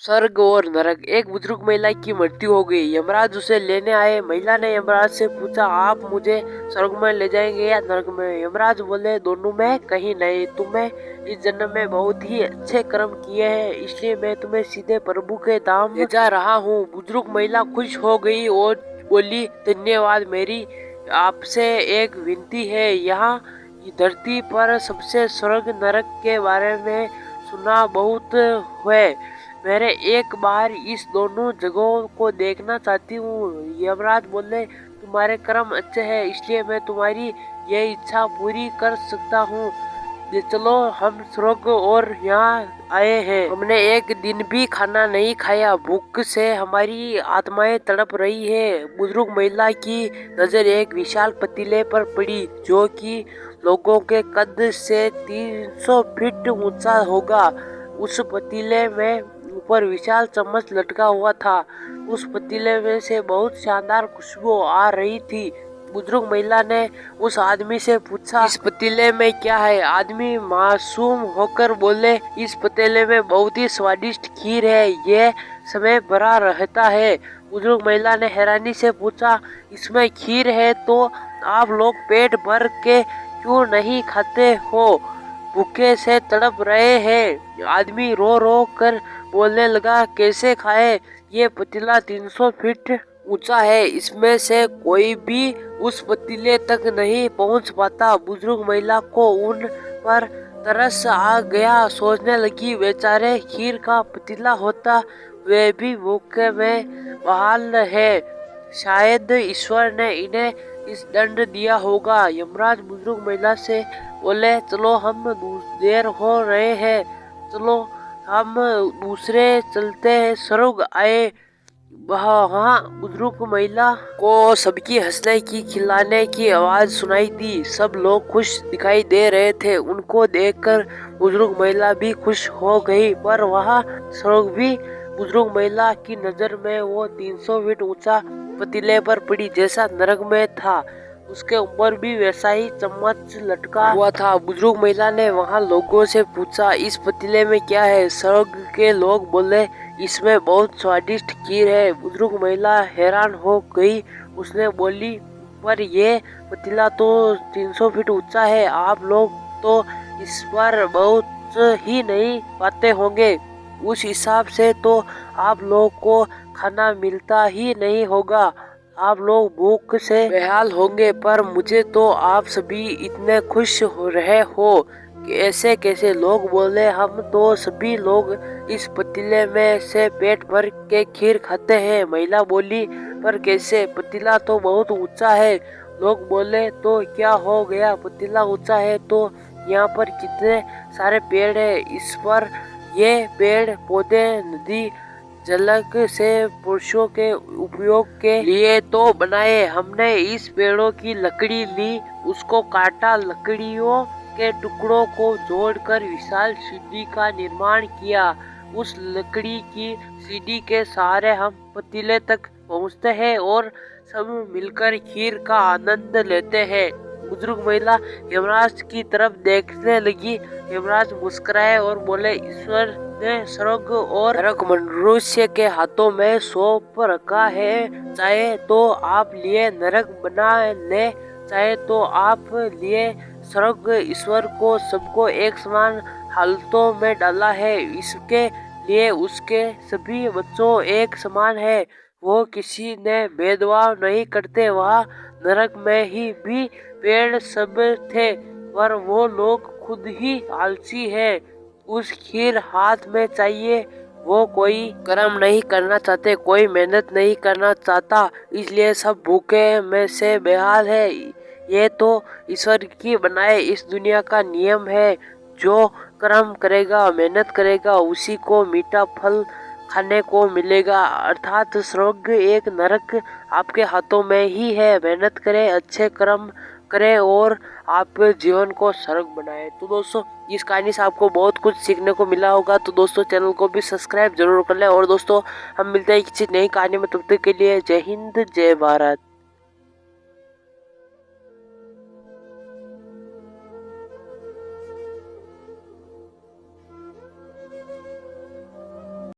स्वर्ग और नरक। एक बुजुर्ग महिला की मृत्यु हो गई। यमराज उसे लेने आए। महिला ने यमराज से पूछा, आप मुझे स्वर्ग में ले जाएंगे या नरक में? यमराज बोले, दोनों में, कहीं नहीं। तुम्हें इस जन्म में बहुत ही अच्छे कर्म किए हैं, इसलिए मैं तुम्हें सीधे प्रभु के धाम ले जा रहा हूँ। बुजुर्ग महिला खुश हो गई और बोली, धन्यवाद। मेरी आपसे एक विनती है। यहाँ धरती पर सबसे स्वर्ग नरक के बारे में सुना बहुत है। मेरे एक बार इस दोनों जगहों को देखना चाहती हूँ। यमराज बोले, तुम्हारे कर्म अच्छे हैं, इसलिए मैं तुम्हारी ये इच्छा पूरी कर सकता हूँ। चलो, हम स्वर्ग और यहाँ आए हैं। हमने एक दिन भी खाना नहीं खाया। भूख से हमारी आत्माएं तड़प रही है। बुजुर्ग महिला की नजर एक विशाल पतीले पर पड़ी, जो कि लोगों के कद से 300 फीट ऊंचा होगा। उस पतीले में ऊपर विशाल चम्मच लटका हुआ था। उस पतीले में से बहुत शानदार खुशबू आ रही थी। बुजुर्ग महिला ने उस आदमी से पूछा, इस पतीले में क्या है? आदमी मासूम होकर बोले, इस पतीले में बहुत ही स्वादिष्ट खीर है, ये समय भरा रहता है। बुजुर्ग महिला ने हैरानी से पूछा, इसमें खीर है तो आप लोग पेट भर के क्यों नहीं खाते हो? भूखे से तड़प रहे हैं। आदमी रो रो कर बोलने लगा, कैसे खाए? ये पतीला 300 फीट ऊंचा है, इसमें से कोई भी उस पतीले तक नहीं पहुंच पाता। बुजुर्ग महिला को उन पर तरस आ गया। सोचने लगी, बेचारे, खीर का पतीला होता वे भी भूखे में बहाल है। शायद ईश्वर ने इन्हें इस दंड दिया होगा। यमराज बुजुर्ग महिला से बोले, चलो, हम देर हो रहे हैं, चलो हम दूसरे चलते हैं। स्वर्ग आए। वहाँ बुजुर्ग महिला को सबकी हंसने की खिलाने की आवाज सुनाई दी। सब लोग खुश दिखाई दे रहे थे। उनको देखकर बुजुर्ग महिला भी खुश हो गई। पर वहाँ स्वर्ग भी बुजुर्ग महिला की नजर में वो 300 फीट ऊंचा पतीले पर पड़ी, जैसा नरक में था। उसके ऊपर भी वैसा ही चम्मच लटका हुआ था। बुजुर्ग महिला ने वहाँ लोगों से पूछा, इस पतीले में क्या है? स्वर्ग के लोग बोले, इसमें बहुत स्वादिष्ट खीर है। बुजुर्ग महिला हैरान हो गई। उसने बोली, पर ये पतीला तो 300 फीट ऊंचा है, आप लोग तो इस पर बहुत ही नहीं पाते होंगे। उस हिसाब से तो आप लोग को खाना मिलता ही नहीं होगा, आप लोग भूख से बेहाल होंगे। पर मुझे तो आप सभी इतने खुश हो रहे हो, ऐसे कैसे? लोग बोले, हम तो सभी लोग इस पतीले में से पेट भर के खीर खाते हैं। महिला बोली, पर कैसे? पतीला तो बहुत ऊंचा है। लोग बोले, तो क्या हो गया? पतीला ऊंचा है तो यहाँ पर कितने सारे पेड़ है। इस पर ये पेड़ पौधे नदी जलक से पुरुषों के उपयोग के लिए तो बनाए। हमने इस पेड़ों की लकड़ी ली, उसको काटा, लकड़ियों के टुकड़ों को जोड़कर विशाल सीढ़ी का निर्माण किया। उस लकड़ी की सीढ़ी के सहारे हम पतीले तक पहुँचते हैं और सब मिलकर खीर का आनंद लेते हैं। बुजुर्ग महिला यमराज की तरफ देखने लगी। यमराज मुस्कुराए और बोले, ईश्वर ने स्वर्ग और नरक मनुष्य के हाथों में सौंप रखा है। चाहे तो आप लिए नरक बना ले, चाहे तो आप लिए स्वर्ग। ईश्वर को सबको एक समान हालतों में डाला है, इसके लिए उसके सभी बच्चों एक समान है। वो किसी ने भेदभाव नहीं करते। वहाँ नरक में ही भी पेड़ सब थे, पर वो लोग खुद ही आलसी है। उस खीर हाथ में चाहिए। वो कोई कर्म नहीं करना चाहते, कोई मेहनत नहीं करना चाहता, इसलिए सब भूखे में से बेहाल है। ये तो ईश्वर की बनाए इस दुनिया का नियम है। जो कर्म करेगा, मेहनत करेगा, उसी को मीठा फल खाने को मिलेगा। अर्थात स्वर्ग एक नरक आपके हाथों में ही है। मेहनत करें, अच्छे कर्म करें और आप जीवन को स्वर्ग बनाएं। तो दोस्तों, इस कहानी से आपको बहुत कुछ सीखने को मिला होगा। तो दोस्तों, चैनल को भी सब्सक्राइब जरूर कर लें। और दोस्तों, हम मिलते हैं किसी नई कहानी में। तब तक के लिए जय हिंद, जय भारत।